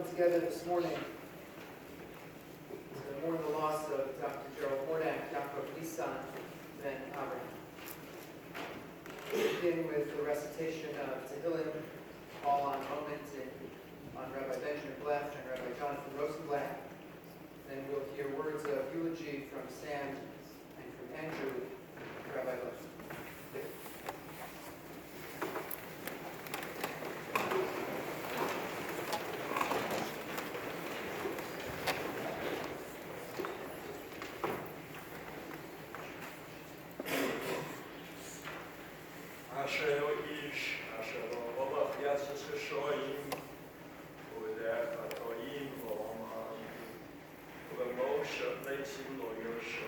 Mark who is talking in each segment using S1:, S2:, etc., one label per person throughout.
S1: come together this morning to mourn the loss of Dr. Gerold, Borodach, Nissan, then Abraham. We begin with the recitation of Tehillim, all on moment on Rabbi Benjamin Bleff and Rabbi Jonathan Rosenblatt. Then we'll hear words of eulogy from Sam and from Andrew and Rabbi Bleff.
S2: אשר איש, אשר לא הולך יצא ששויים, ובדרך התועים ואומרים, ובמשה פליצים לא ירשו,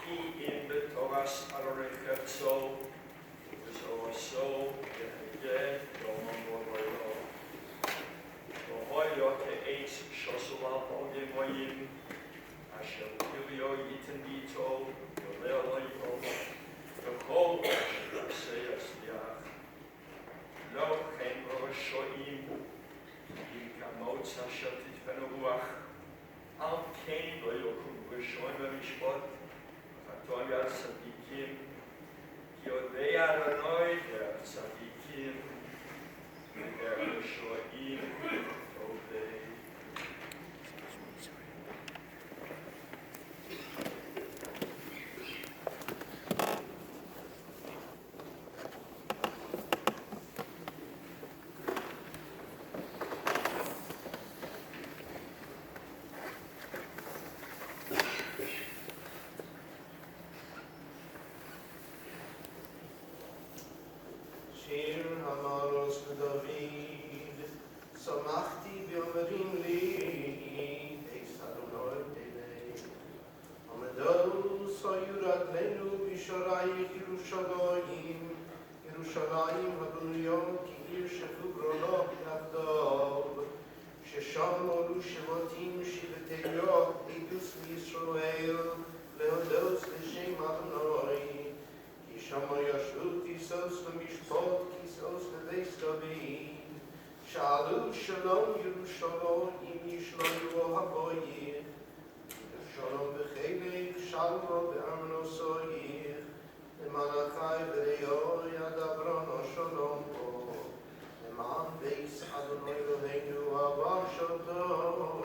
S2: כי אם בתורס הרי חפצו, וזו עשו, יהיה יומם ובוילו. והויו כעץ שוסו על פולגים רואים, אשר פיליו ייתן ביתו, יולה לא יבוא. וכל אשר יעשה יצליח, לא כן בראשויים, אם כמוץ אשר תדפנו רוח, על כן לא יקום ראשון במשפט, וחתום יד צדיקים, כי יודע אדוני דרך צדיקים, ודרך ראשויים טובי.
S3: שיר המעוז לדוד, שמחתי ואומרים לי, אס אדוני אלי. עמדו ציור רגלינו בשערייך ירושלים, ירושלים הבנויה כעיר שחוברו יחדיו, ששם עלו שבטים שבטיות עדוס מישראל, להודות לשם אדוני. שמה ישבו כיסוס למשפט, כיסוס לבית דוד. שאלו שלום ירושלים, ישליו הבויך. שלום בחילך, שלמה באמנוסויך. למענכי וראוי אדברו שלום בו. למען בייס אדוני אלוהינו אהבה שלום.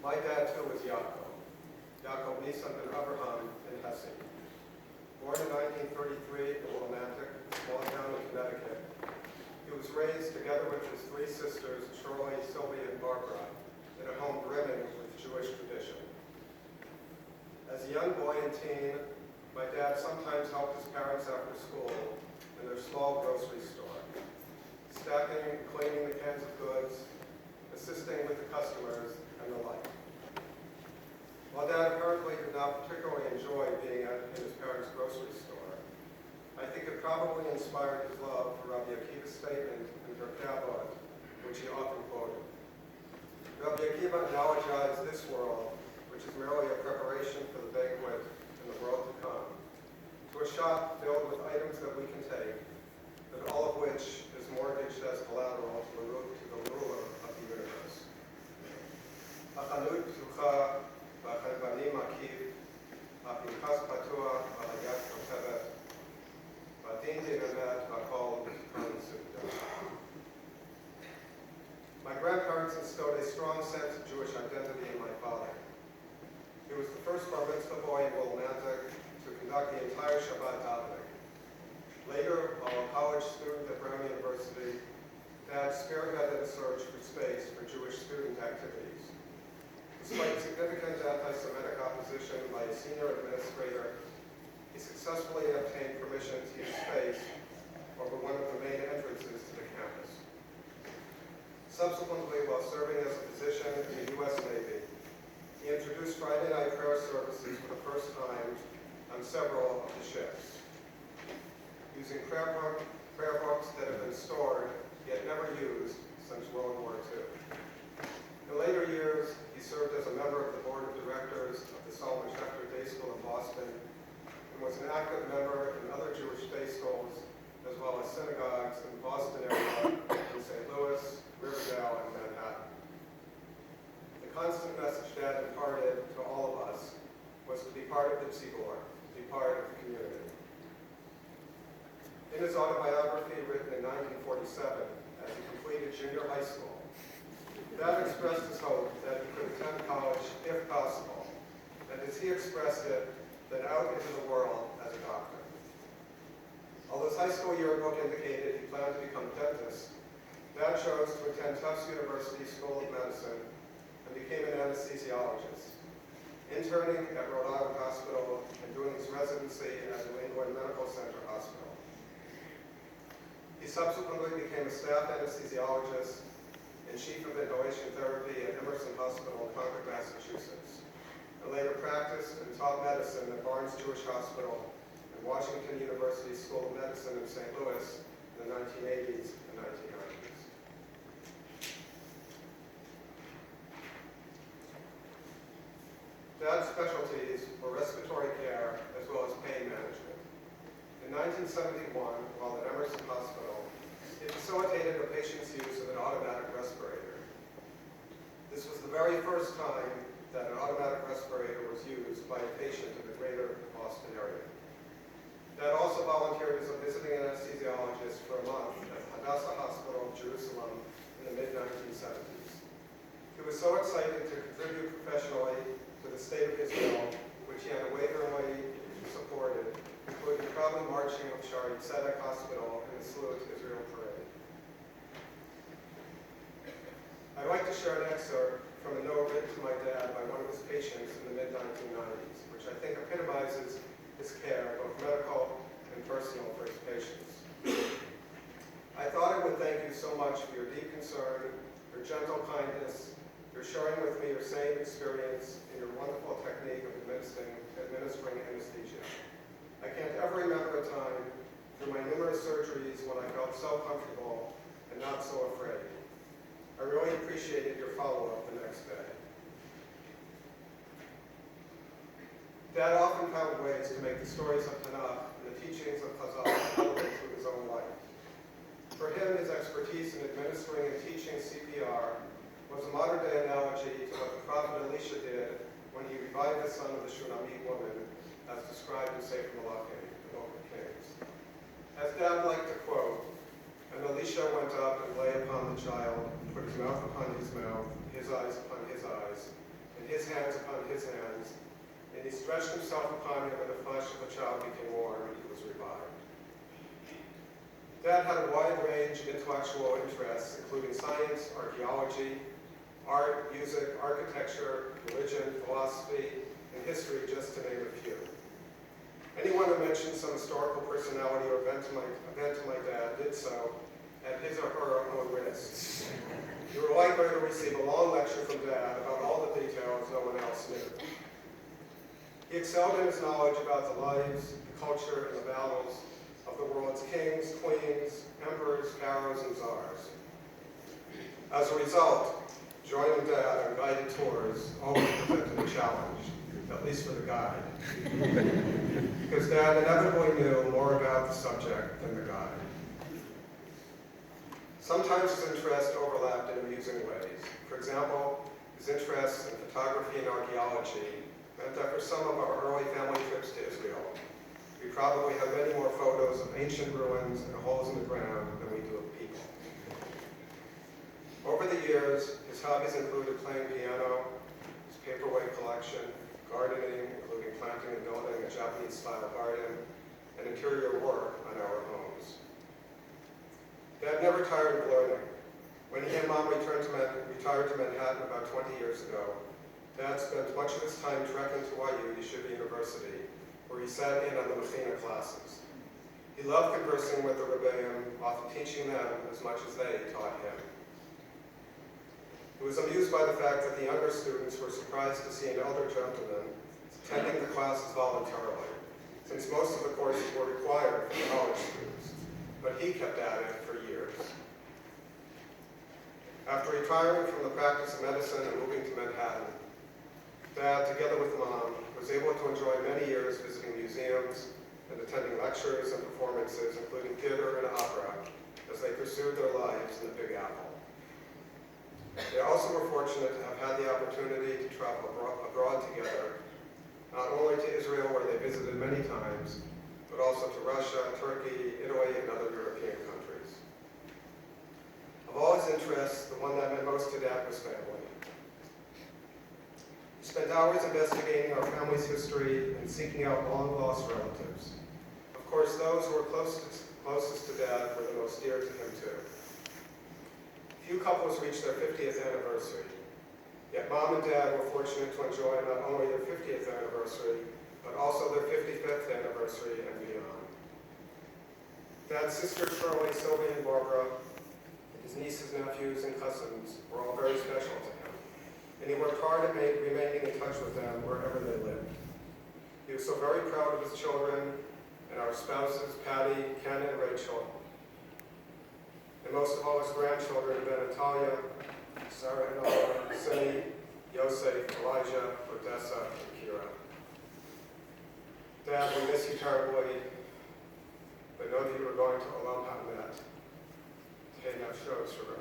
S4: My dad, too, was Yaakov Nissan ben Abraham in Hesse. Born in 1933 in Willimantic, a small town in Connecticut, he was raised together with his three sisters, Troy, Sylvia, and Barbara, in a home brimming with Jewish tradition. As a young boy and teen, my dad sometimes helped his parents after school in their small grocery store, stacking and cleaning the cans of goods, assisting with the customers, and the like. While Dad apparently did not particularly enjoy being in his parents' grocery store, I think it probably inspired his love for Rabbi Akiva's statement in Pirkei Avot, which he often quoted. Rabbi Akiva analogized this world, which is merely a preparation for the banquet in the world to come, to a shop filled with items that we can take, but all of which is mortgaged as collateral to the ruler of the universe. החנות פתוחה והחלבני מקיף, הפנקס פתוח והיד כותבת, והדין באמת והכל מסודר. My grandparents instilled a strong sense of Jewish identity in my father. He was the first bar mitzvah boy in Willimantic to conduct the entire Shabbat davening. Later, while a college student at Brown University, Dad spearheaded a search for space for Jewish student activities. Despite significant anti-Semitic opposition by a senior administrator, he successfully obtained permission to use space over one of the main entrances to the campus. Subsequently, while serving as a physician in the U.S. Navy, he introduced Friday night prayer services for the first time on several of the ships. Using prayer books that had been stored yet never used since World War II. In later years, he served as a member of the board of directors of the Solomon Schechter Day School in Boston and was an active member in other Jewish day schools as well as synagogues in the Boston area, in St. Louis, Riverdale, and Manhattan. The constant message Dad imparted to all of us was to be part of the tzibor, to be part of the community. In his autobiography written in 1947, as he completed junior high school, Dad expressed his hope that he could attend college if possible, and as he expressed it, then out into the world as a doctor. Although his high school yearbook indicated he planned to become a dentist, Dad chose to attend Tufts University School of Medicine and became an anesthesiologist, interning at Rhode Island Hospital and doing his residency at New England Medical Center Hospital. He subsequently became a staff anesthesiologist and chief of inhalation therapy at Emerson Hospital in Concord, Massachusetts, and later practiced and taught medicine at Barnes Jewish Hospital and Washington University School of Medicine in St. Louis in the 1980s and 1990s. Dad's specialties were respiratory care as well as pain management. In 1971, while at Emerson Hospital, he facilitated a patient's use of an automatic respirator. This was the very first time that an automatic respirator was used by a patient in the greater Boston area. Dad also volunteered as a visiting anesthesiologist for a month at Hadassah Hospital in Jerusalem in the mid-1970s. He was so excited to contribute professionally to the state of Israel, which he unwaveringly supported, including proudly marching with Shari Tzedek Hospital in the Salute Israel Parade. I'd like to share an excerpt from a note written to my dad by one of his patients in the mid-1990s, which I think epitomizes his care, both medical and personal, for his patients. I thought I would thank you so much for your deep concern, your gentle kindness, your sharing with me your same experience, and your wonderful technique of administering anesthesia. I can't ever remember a time through my numerous surgeries when I felt so comfortable and not so afraid. I really appreciated your follow-up the next day. Dad often found ways to make the stories of Tanakh and the teachings of Chazal relevant to his own life. For him, his expertise in administering and teaching CPR was a modern-day analogy to what the prophet Elisha did when he revived the son of the Shunammite woman, as described in Sefer Malachim, the Book of Kings. As Dad liked to quote, "And Elisha went up and lay upon the child, put his mouth upon his mouth, his eyes upon his eyes, and his hands upon his hands, and he stretched himself upon him, and the flesh of the child became warm, and he was revived." Dad had a wide range of intellectual interests, including science, archaeology, art, music, architecture, religion, philosophy, and history, just to name a few. Anyone who mentioned some historical personality or event to my dad did so at his or her own risk. You were likely to receive a long lecture from Dad about all the details no one else knew. He excelled in his knowledge about the lives, the culture, and the battles of the world's kings, queens, emperors, pharaohs, and czars. As a result, joining Dad on guided tours always presented a challenge, at least for the guide. Because Dad inevitably knew more about the subject than the guide. Sometimes his interests overlapped in amusing ways. For example, his interests in photography and archaeology meant that for some of our early family trips to Israel, we probably have many more photos of ancient ruins and holes in the ground than we do of people. Over the years, his hobbies included playing piano, his paperweight collection, gardening, including planting and building a Japanese-style garden, and interior work on our homes. Dad never tired of learning. When he and Mom retired to Manhattan about 20 years ago, Dad spent much of his time trekking to YU, Yeshiva University, where he sat in on the Mechina classes. He loved conversing with the Rebbeim, often teaching them as much as they taught him. He was amused by the fact that the younger students were surprised to see an elder gentleman attending the classes voluntarily, since most of the courses were required for the college students, but he kept at it for years. After retiring from the practice of medicine and moving to Manhattan, Dad, together with Mom, was able to enjoy many years visiting museums and attending lectures and performances, including theater and opera, as they pursued their lives in the Big Apple. They also were fortunate to have had the opportunity to travel abroad together, not only to Israel, where they visited many times, but also to Russia, Turkey, Italy, and other European countries. Of all his interests, the one that meant most to Dad was family. He spent hours investigating our family's history and seeking out long-lost relatives. Of course, those who were closest to Dad were the most dear to him, too. Few couples reached their 50th anniversary, yet Mom and Dad were fortunate to enjoy not only their 50th anniversary, but also their 55th anniversary and beyond. Dad's sisters Shirley, Sylvia, and Barbara, and his nieces, nephews, and cousins were all very special to him, and he worked hard at remaining in touch with them wherever they lived. He was so very proud of his children and our spouses, Patty, Ken, and Rachel, and most of all his grandchildren have been Natalia, Sarah, and Alma, Cindy, Yosef, Elijah, Odessa, and Kira. Dad, we miss you terribly, but know that you are going to Olam HaMet. Hey, now show us your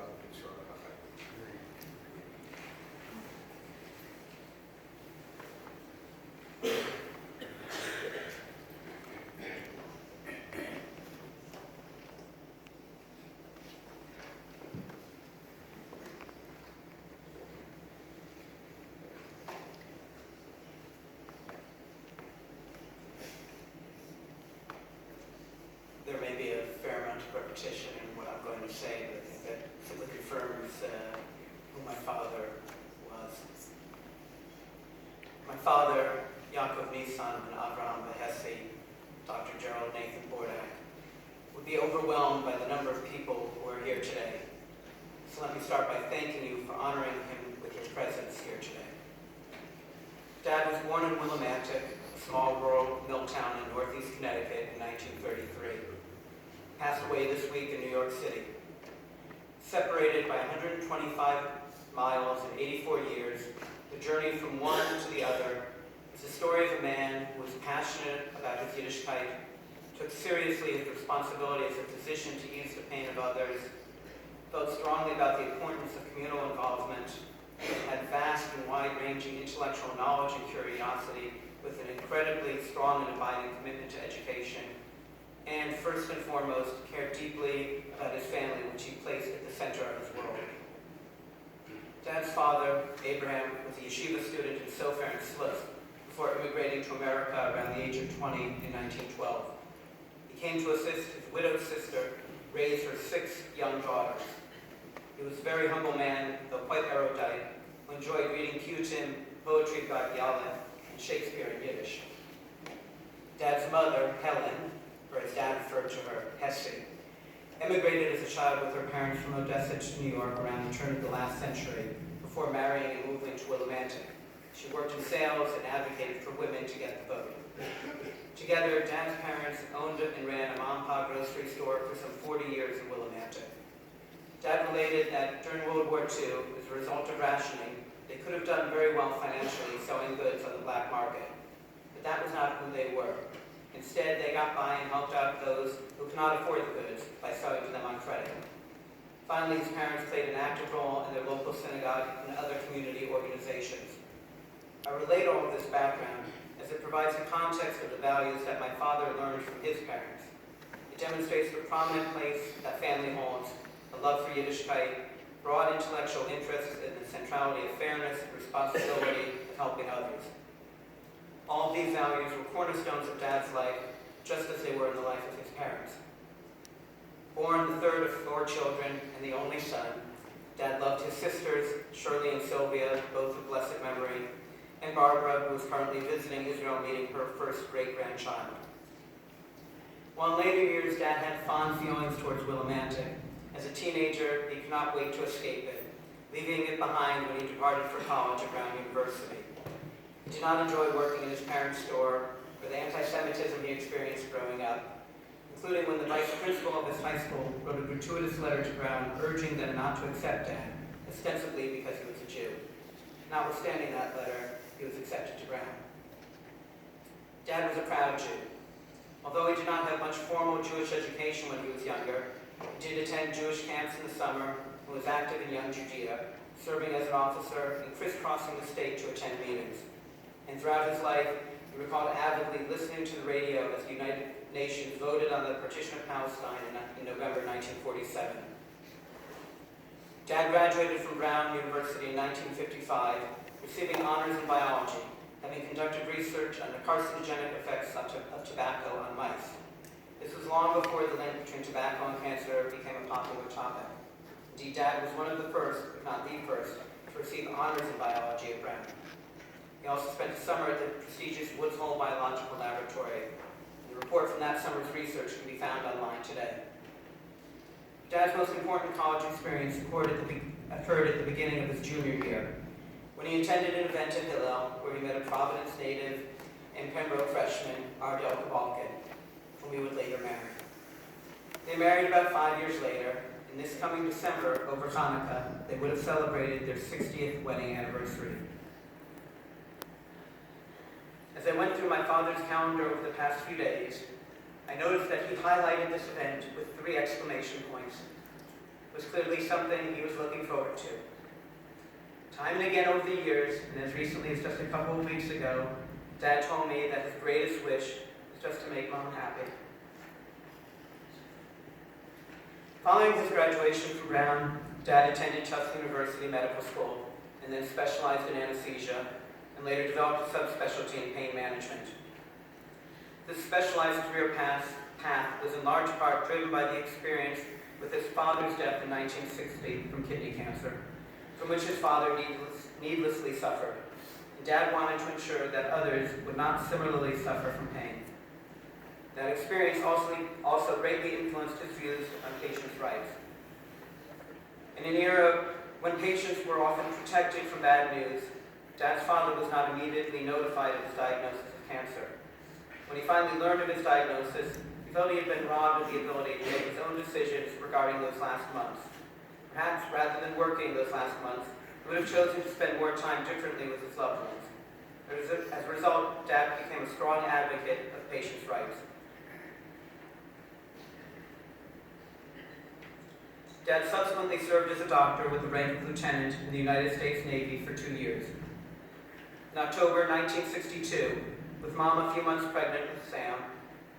S5: There may be a fair amount of repetition in what I'm going to say, but I think that simply confirms who my father was. My father, Yaakov Nissan and Avraham Behesi, Dr. Gerold Nathan Borodach, would be overwhelmed by the number of people who are here today. So let me start by thanking you for honoring him with your presence here today. Dad was born in Willimantic, a small rural mill town in northeast Connecticut in 1933. Passed away this week in New York City. Separated by 125 miles and 84 years, the journey from one to the other is the story of a man who was passionate about his Yiddishkeit, took seriously his responsibility as a physician to ease the pain of others, felt strongly about the importance of communal involvement, had vast and wide-ranging intellectual knowledge and curiosity with an incredibly strong and abiding commitment to education, and first and foremost, cared deeply about his family, which he placed at the center of his world. Dad's father, Abraham, was a yeshiva student in Sofer and Slip before immigrating to America around the age of 20 in 1912. He came to assist his widowed sister raise her 6 young daughters. He was a very humble man, though quite erudite, who enjoyed reading Puytim, poetry by Bialik, and Shakespeare in Yiddish. Dad's mother, Helen, or as Dad referred to her, Hesse, emigrated as a child with her parents from Odessa to New York around the turn of the last century before marrying and moving to Willimantic. She worked in sales and advocated for women to get the vote. Together, Dad's parents owned and ran a mom-and-pop grocery store for some 40 years in Willimantic. Dad related that during World War II, as a result of rationing, they could have done very well financially selling goods on the black market. But that was not who they were. Instead, they got by and helped out those who could not afford the goods by selling to them on credit. Finally, his parents played an active role in their local synagogue and other community organizations. I relate all of this background as it provides a context of the values that my father learned from his parents. It demonstrates the prominent place that family holds, a love for Yiddishkeit, broad intellectual interest in the centrality of fairness and responsibility of helping others. All of these values were cornerstones of Dad's life, just as they were in the life of his parents. Born the third of 4 children and the only son, Dad loved his sisters, Shirley and Sylvia, both of blessed memory, and Barbara, who is currently visiting Israel meeting her first great-grandchild. While in later years, Dad had fond feelings towards Willimantic. As a teenager, he could not wait to escape it, leaving it behind when he departed for college at Brown University. He did not enjoy working in his parents' store or the anti-Semitism he experienced growing up, including when the vice principal of his high school wrote a gratuitous letter to Brown urging them not to accept Dad, ostensibly because he was a Jew. Notwithstanding that letter, he was accepted to Brown. Dad was a proud Jew. Although he did not have much formal Jewish education when he was younger, he did attend Jewish camps in the summer and was active in Young Judea, serving as an officer and crisscrossing the state to attend meetings. And throughout his life, he recalled avidly listening to the radio as the United Nations voted on the partition of Palestine in November 1947. Dad graduated from Brown University in 1955, receiving honors in biology, having conducted research on the carcinogenic effects of tobacco on mice. This was long before the link between tobacco and cancer became a popular topic. Indeed, Dad was one of the first, if not the first, to receive honors in biology at Brown. He also spent a summer at the prestigious Woods Hole Biological Laboratory. The report from that summer's research can be found online today. Dad's most important college experience occurred at the beginning of his junior year, when he attended an event at Hillel where he met a Providence native and Pembroke freshman, Ardell Kabalkin, whom he would later marry. They married about 5 years later, and this coming December, over Hanukkah, they would have celebrated their 60th wedding anniversary. As I went through my father's calendar over the past few days, I noticed that he highlighted this event with 3 exclamation points. It was clearly something he was looking forward to. Time and again over the years, and as recently as just a couple of weeks ago, Dad told me that his greatest wish was just to make Mom happy. Following his graduation from Brown, Dad attended Tufts University Medical School, and then specialized in anesthesia, and later developed a subspecialty in pain management. This specialized career path was in large part driven by the experience with his father's death in 1960 from kidney cancer, from which his father needlessly suffered. And Dad wanted to ensure that others would not similarly suffer from pain. That experience also greatly influenced his views on patients' rights. In an era when patients were often protected from bad news, Dad's father was not immediately notified of his diagnosis of cancer. When he finally learned of his diagnosis, he felt he had been robbed of the ability to make his own decisions regarding those last months. Perhaps, rather than working those last months, he would have chosen to spend more time differently with his loved ones. As a result, Dad became a strong advocate of patients' rights. Dad subsequently served as a doctor with the rank of lieutenant in the United States Navy for 2 years. In October 1962, with Mom a few months pregnant with Sam,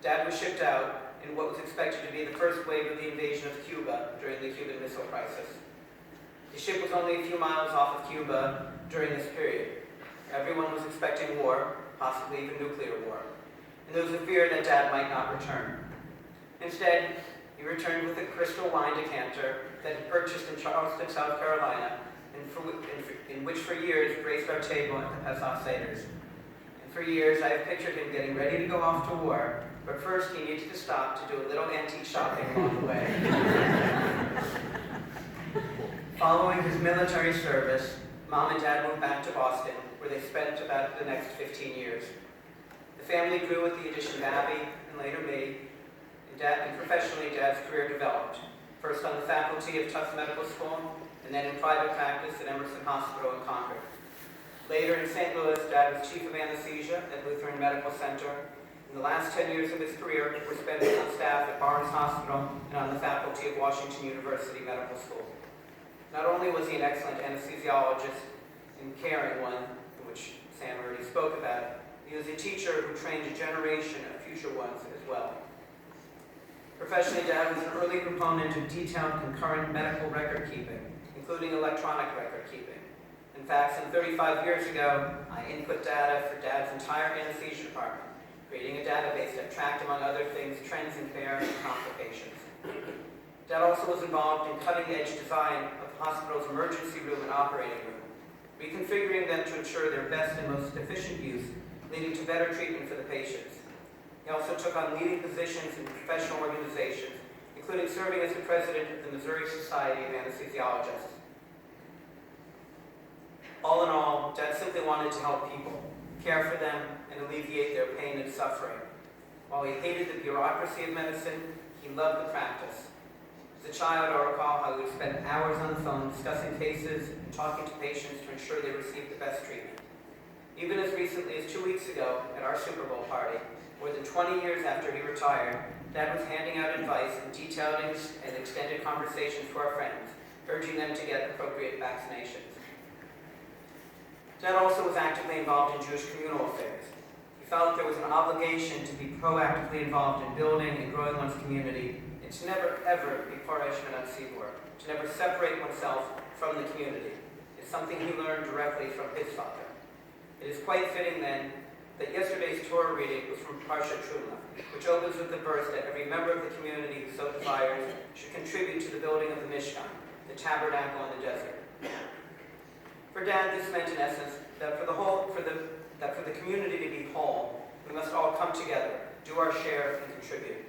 S5: Dad was shipped out in what was expected to be the first wave of the invasion of Cuba during the Cuban Missile Crisis. The ship was only a few miles off of Cuba during this period. Everyone was expecting war, possibly even nuclear war, and there was a fear that Dad might not return. Instead, he returned with a crystal wine decanter that he purchased in Charleston, South Carolina, in which for years graced our table at the Pesach Seders. And for years I have pictured him getting ready to go off to war, but first he needed to stop to do a little antique shopping along the way. Following his military service, Mom and Dad moved back to Boston, where they spent about the next 15 years. The family grew with the addition of Abby and later me, and professionally Dad's career developed, first on the faculty of Tufts Medical School, and then in private practice at Emerson Hospital in Concord. Later in St. Louis, Dad was chief of anesthesia at Lutheran Medical Center. And the last 10 years of his career were spent on staff at Barnes Hospital and on the faculty of Washington University Medical School. Not only was he an excellent anesthesiologist and caring one, which Sam already spoke about, he was a teacher who trained a generation of future ones as well. Professionally, Dad was an early proponent of detailed concurrent medical record keeping, including electronic record keeping. In fact, some 35 years ago, I input data for Dad's entire anesthesia department, creating a database that tracked, among other things, trends in care and complications. Dad also was involved in cutting-edge design of the hospital's emergency room and operating room, reconfiguring them to ensure their best and most efficient use, leading to better treatment for the patients. He also took on leading positions in professional organizations, including serving as the president of the Missouri Society of Anesthesiologists. All in all, Dad simply wanted to help people, care for them, and alleviate their pain and suffering. While he hated the bureaucracy of medicine, he loved the practice. As a child, I recall how he would spend hours on the phone discussing cases and talking to patients to ensure they received the best treatment. Even as recently as 2 weeks ago at our Super Bowl party, more than 20 years after he retired, Dad was handing out advice and detailed and extended conversations to our friends, urging them to get appropriate vaccinations. Dad also was actively involved in Jewish communal affairs. He felt there was an obligation to be proactively involved in building and growing one's community, and to never ever be Paresh Tzibur, to never separate oneself from the community. It's something he learned directly from his father. It is quite fitting then that yesterday's Torah reading was from Parshat Truma, which opens with the verse that every member of the community who so desires should contribute to the building of the Mishkan, the tabernacle in the desert. For Dad, this meant in essence that for the community to be whole, we must all come together, do our share, and contribute.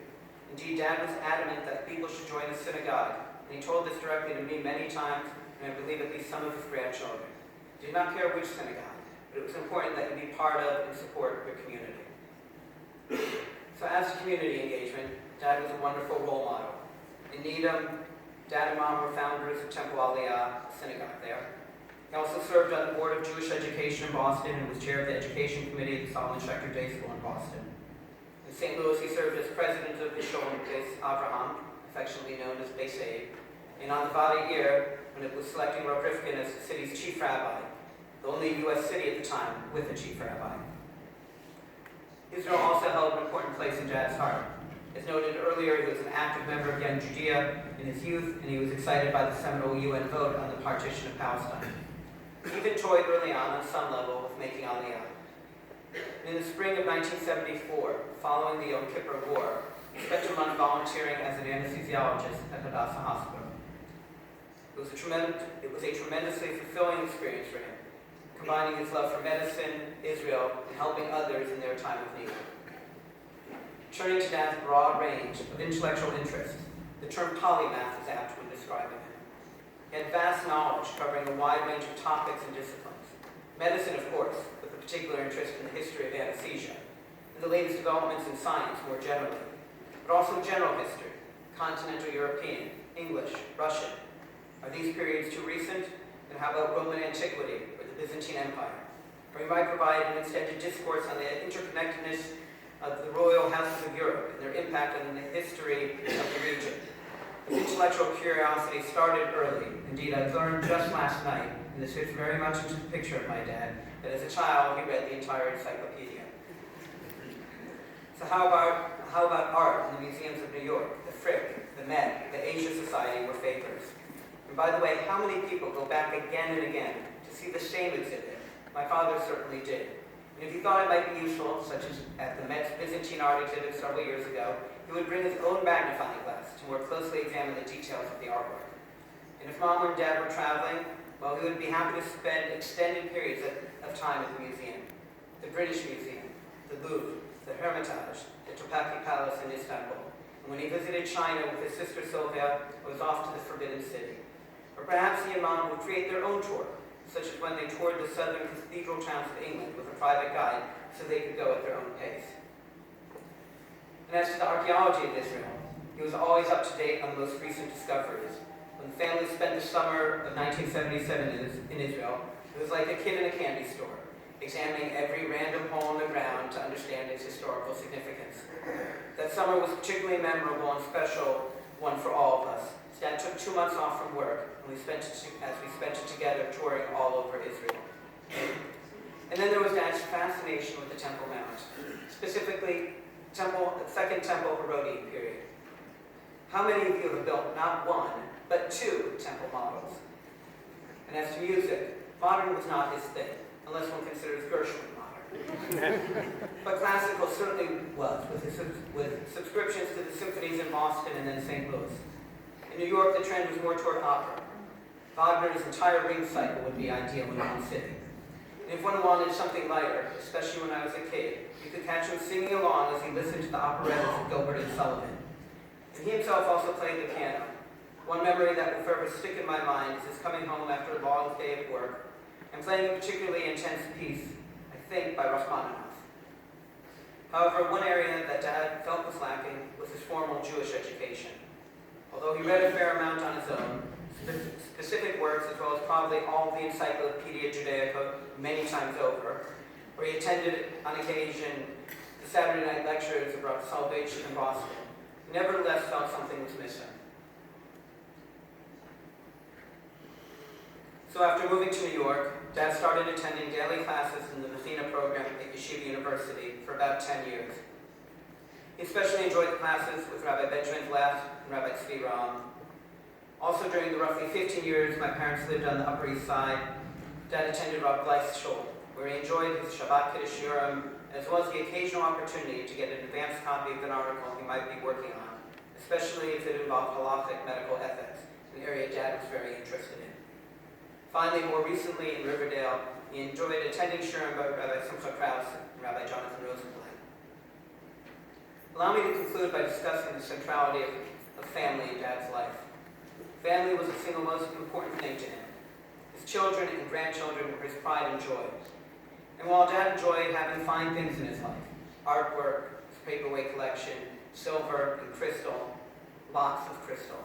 S5: Indeed, Dad was adamant that people should join the synagogue, and he told this directly to me many times, and I believe at least some of his grandchildren. He did not care which synagogue, but it was important that you be part of and support your community. So as to community engagement, Dad was a wonderful role model. In Needham, Dad and Mom were founders of Temple Aliyah, a synagogue there. He also served on the Board of Jewish Education in Boston and was chair of the Education Committee at the Solomon Schechter Day School in Boston. In St. Louis, he served as president of the Sholem Beis Avraham, affectionately known as Beis Abe, and on the Vada year, when it was selecting Rav Rifkin as the city's chief rabbi, the only U.S. city at the time with a chief rabbi. Israel also held an important place in Dad's heart. As noted earlier, he was an active member of Young Judea in his youth, and he was excited by the seminal UN vote on the partition of Palestine. He even toyed early on some level, with making Aliyah. And in the spring of 1974, following the Yom Kippur War, he spent a month volunteering as an anesthesiologist at Hadassah Hospital. It was a tremendously fulfilling experience for him, combining his love for medicine, Israel, and helping others in their time of need. Turning to Dad's broad range of intellectual interests, the term polymath is apt when describing him. He had vast knowledge covering a wide range of topics and disciplines. Medicine, of course, with a particular interest in the history of anesthesia, and the latest developments in science more generally, but also general history, continental European, English, Russian. Are these periods too recent? And how about Roman antiquity or the Byzantine Empire? Or we might provide an extended discourse on the interconnectedness of the royal houses of Europe and their impact on the history of the region. His intellectual curiosity started early. Indeed, I learned just last night, and this fits very much into the picture of my dad, that as a child he read the entire encyclopedia. So how about art in the museums of New York? The Frick, the Met, the Asia Society were favorites. And by the way, how many people go back again and again to see the same exhibit? My father certainly did. And if he thought it might be useful, such as at the Met's Byzantine art exhibit several years ago, he would bring his own magnifying glass to more closely examine the details of the artwork. And if Mom and Dad were traveling, well, he would be happy to spend extended periods of time at the museum. The British Museum, the Louvre, the Hermitage, the Topkapi Palace in Istanbul. And when he visited China with his sister Sylvia, he was off to the Forbidden City. Or perhaps he and Mom would create their own tour, such as when they toured the southern cathedral towns of England with a private guide so they could go at their own pace. And as to the archaeology of Israel, he was always up to date on the most recent discoveries. When the family spent the summer of 1977 in Israel, it was like a kid in a candy store, examining every random hole in the ground to understand its historical significance. That summer was particularly memorable and special one for all of us. Dad took 2 months off from work, and we spent it together touring all over Israel. And then there was Dad's fascination with the Temple Mount, specifically the Second Temple Herodian period. How many of you have built not one, but 2 temple models? And as to music, modern was not his thing, unless one considers Gershwin modern. But classical certainly was, with subscriptions to the symphonies in Boston and then St. Louis. In New York, the trend was more toward opera. Wagner's entire Ring cycle would be ideal in one sitting. And if one wanted something lighter, especially when I was a kid, you could catch him singing along as he listened to the operettas of Gilbert and Sullivan. And he himself also played the piano. One memory that will forever stick in my mind is his coming home after a long day of work and playing a particularly intense piece, I think, by Rachmaninoff. However, one area that Dad felt was lacking was his formal Jewish education. Although he read a fair amount on his own, specific works as well as probably all the Encyclopedia Judaica many times over, where he attended on occasion the Saturday night lectures about salvation in Boston, he nevertheless felt something was missing. So after moving to New York, Dad started attending daily classes in the Methina program at Yeshiva University for about 10 years. He especially enjoyed the classes with Rabbi Benjamin Blatt and Rabbi Tzvi Ram. Also during the roughly 15 years my parents lived on the Upper East Side, Dad attended Rav Gleiss's shul, where he enjoyed his Shabbat Kiddush Shiurim, as well as the occasional opportunity to get an advanced copy of an article he might be working on, especially if it involved halachic medical ethics, an area Dad was very interested in. Finally, more recently in Riverdale, he enjoyed attending Shiurim by Rabbi Simcha Krause and Rabbi Jonathan Rosenblatt. Allow me to conclude by discussing the centrality of family in Dad's life. Family was the single most important thing to him. His children and grandchildren were his pride and joy. And while Dad enjoyed having fine things in his life, artwork, his paperweight collection, silver and crystal, lots of crystal.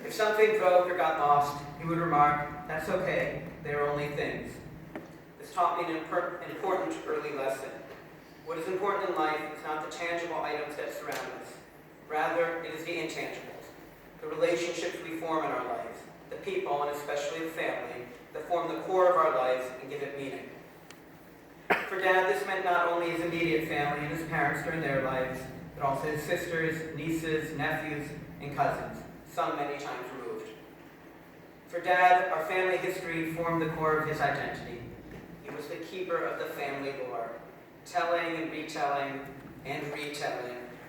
S5: If something broke or got lost, he would remark, "That's okay, they're only things." This taught me an important early lesson. What is important in life is not the tangible items that surround us. Rather, it is the intangibles, the relationships we form in our lives, the people, and especially the family, that form the core of our lives and give it meaning. For Dad, this meant not only his immediate family and his parents during their lives, but also his sisters, nieces, nephews, and cousins, some many times removed. For Dad, our family history formed the core of his identity. He was the keeper of the family lore, telling and retelling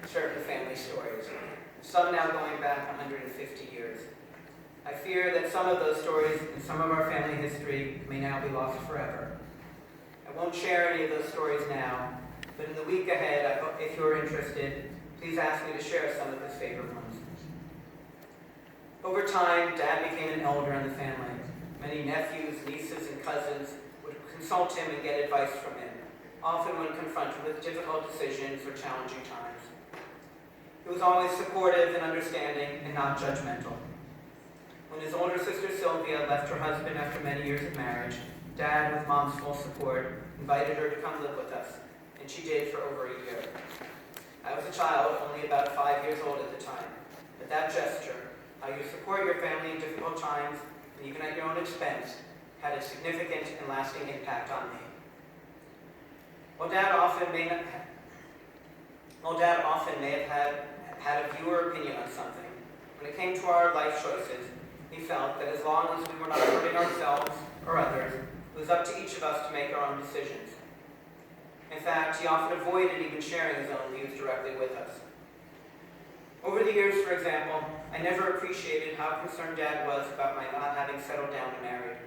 S5: certain family stories, some now going back 150 years. I fear that some of those stories and some of our family history may now be lost forever. I won't share any of those stories now, but in the week ahead, I hope if you're interested, please ask me to share some of his favorite ones. Over time, Dad became an elder in the family. Many nephews, nieces, and cousins would consult him and get advice from him, often when confronted with difficult decisions or challenging times. He was always supportive and understanding and not judgmental. When his older sister Sylvia left her husband after many years of marriage, Dad, with Mom's full support, invited her to come live with us, and she did for over a year. I was a child, only about 5 years old at the time, but that gesture, how you support your family in difficult times, and even at your own expense, had a significant and lasting impact on me. While Dad often may have had a viewer opinion on something, when it came to our life choices, he felt that as long as we were not hurting ourselves or others, it was up to each of us to make our own decisions. In fact, he often avoided even sharing his own views directly with us. Over the years, for example, I never appreciated how concerned Dad was about my not having settled down and married.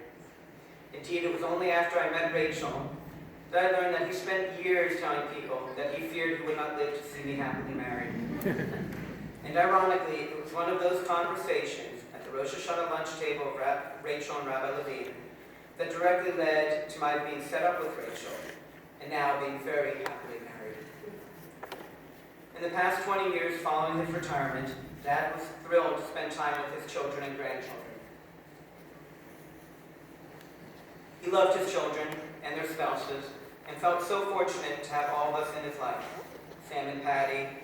S5: Indeed, it was only after I met Rachel that I learned that he spent years telling people that he feared he would not live to see me happily married. And ironically, it was one of those conversations at the Rosh Hashanah lunch table of Rachel and Rabbi Levine that directly led to my being set up with Rachel and now being very happily married. In the past 20 years following his retirement, Dad was thrilled to spend time with his children and grandchildren. He loved his children and their spouses and felt so fortunate to have all of us in his life, Sam and Patty,